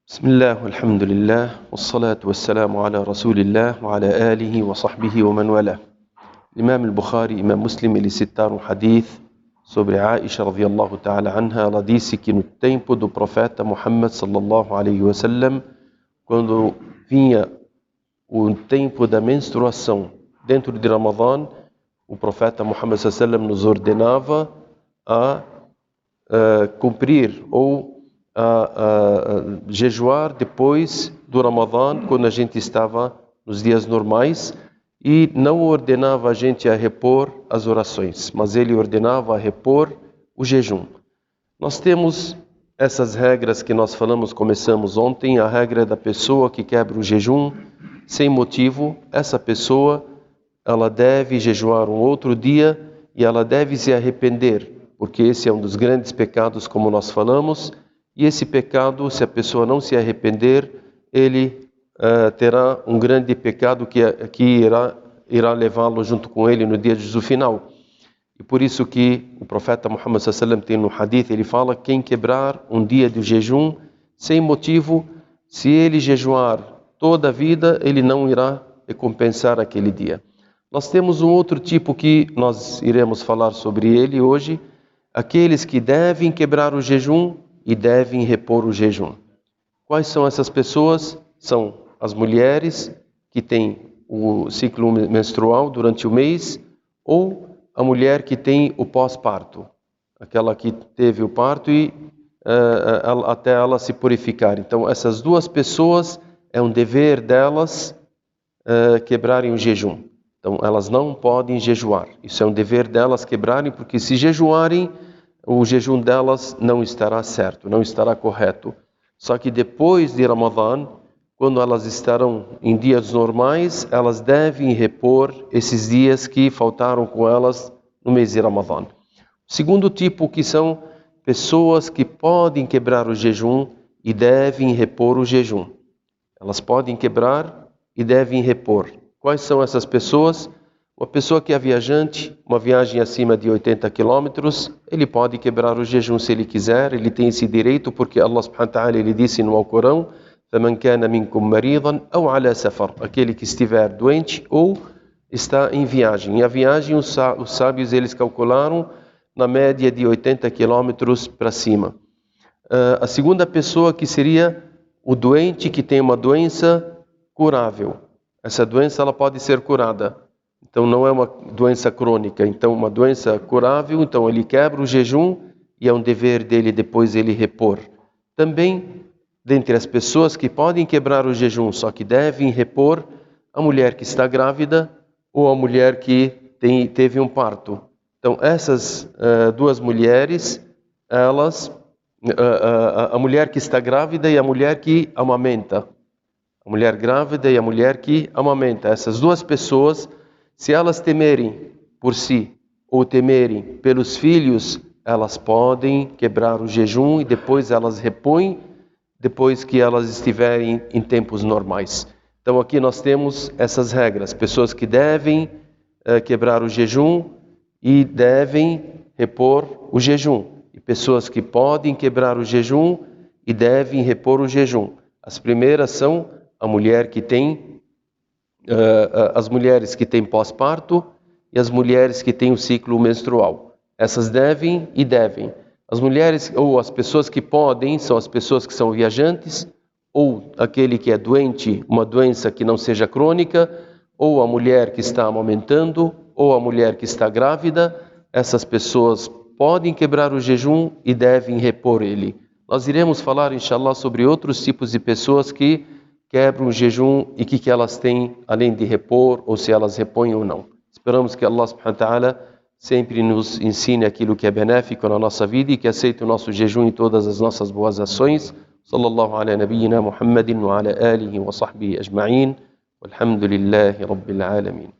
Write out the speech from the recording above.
بسم الله والحمد لله والصلاة والسلام على رسول الله وعلى آله وصحبه ومن والاه. Imam al-Bukhari, Imam Muslim, eles citaram um hadith sobre Aisha radiyallahu ta'ala anha. Ela disse que no tempo do profeta Muhammad sallallahu alaihi wasallam, quando vinha o tempo da menstruação dentro de Ramadã, o profeta Muhammad sallallahu alaihi wasallam nos ordenava a cumprir ou a jejuar depois do Ramadã, quando a gente estava nos dias normais, e não ordenava a gente a repor as orações, mas ele ordenava a repor o jejum. Nós temos essas regras que nós começamos ontem. A regra da pessoa que quebra o jejum sem motivo, essa pessoa ela deve jejuar um outro dia e ela deve se arrepender, porque esse é um dos grandes pecados, como nós falamos. E esse pecado, se a pessoa não se arrepender, ele terá um grande pecado que irá levá-lo junto com ele no dia de juízo final. E por isso que o profeta Muhammad sallallahu alaihi wasallam tem no hadith, ele fala: quem quebrar um dia de jejum sem motivo, se ele jejuar toda a vida, ele não irá recompensar aquele dia. Nós temos um outro tipo que nós iremos falar sobre ele hoje: aqueles que devem quebrar o jejum e devem repor o jejum. Quais são essas pessoas? São as mulheres que têm o ciclo menstrual durante o mês, ou a mulher que tem o pós-parto, aquela que teve o parto e até ela se purificar. Então, essas duas pessoas, é um dever delas quebrarem o jejum. Então, elas não podem jejuar. Isso é um dever delas quebrarem, porque se jejuarem, o jejum delas não estará certo, não estará correto. Só que depois de Ramadã, quando elas estarão em dias normais, elas devem repor esses dias que faltaram com elas no mês de Ramadã. O segundo tipo, que são pessoas que podem quebrar o jejum e devem repor o jejum. Elas podem quebrar e devem repor. Quais são essas pessoas? Uma pessoa que é viajante, uma viagem acima de 80 quilômetros, ele pode quebrar o jejum se ele quiser, ele tem esse direito, porque Allah subhanahu wa ta'ala, ele disse no Alcorão: فَمَنْ كَانَ مِنْكُمْ مَرِيضًا أَوْ عَلَى سَفَرٍ, aquele que estiver doente ou está em viagem. E a viagem, os sábios, eles calcularam na média de 80 quilômetros para cima. A segunda pessoa, que seria o doente que tem uma doença curável. Essa doença ela pode ser curada. Então não é uma doença crônica, então uma doença curável. Então ele quebra o jejum e é um dever dele depois ele repor. Também, dentre as pessoas que podem quebrar o jejum, só que devem repor, a mulher que está grávida ou a mulher que teve um parto. Então essas duas mulheres, elas, a mulher que está grávida e a mulher que amamenta. A mulher grávida e a mulher que amamenta. Essas duas pessoas, se elas temerem por si ou temerem pelos filhos, elas podem quebrar o jejum e depois elas repõem, depois que elas estiverem em tempos normais. Então aqui nós temos essas regras: pessoas que devem quebrar o jejum e devem repor o jejum, e pessoas que podem quebrar o jejum e devem repor o jejum. As primeiras são a mulher que tem as mulheres que têm pós-parto e as mulheres que têm o ciclo menstrual. Essas devem e devem. As mulheres ou as pessoas que podem são as pessoas que são viajantes, ou aquele que é doente, uma doença que não seja crônica, ou a mulher que está amamentando, ou a mulher que está grávida. Essas pessoas podem quebrar o jejum e devem repor ele. Nós iremos falar, inshallah, sobre outros tipos de pessoas que quebram o jejum e que elas têm, além de repor, ou se elas repõem ou não. Esperamos que Allah subhanahu wa ta'ala sempre nos ensine aquilo que é benéfico na nossa vida e que aceite o nosso jejum e todas as nossas boas ações. Sallallahu ala nabiyyina Muhammadin wa ala alihi wa sahbihi ajma'in. Walhamdulillahi rabbil alamin.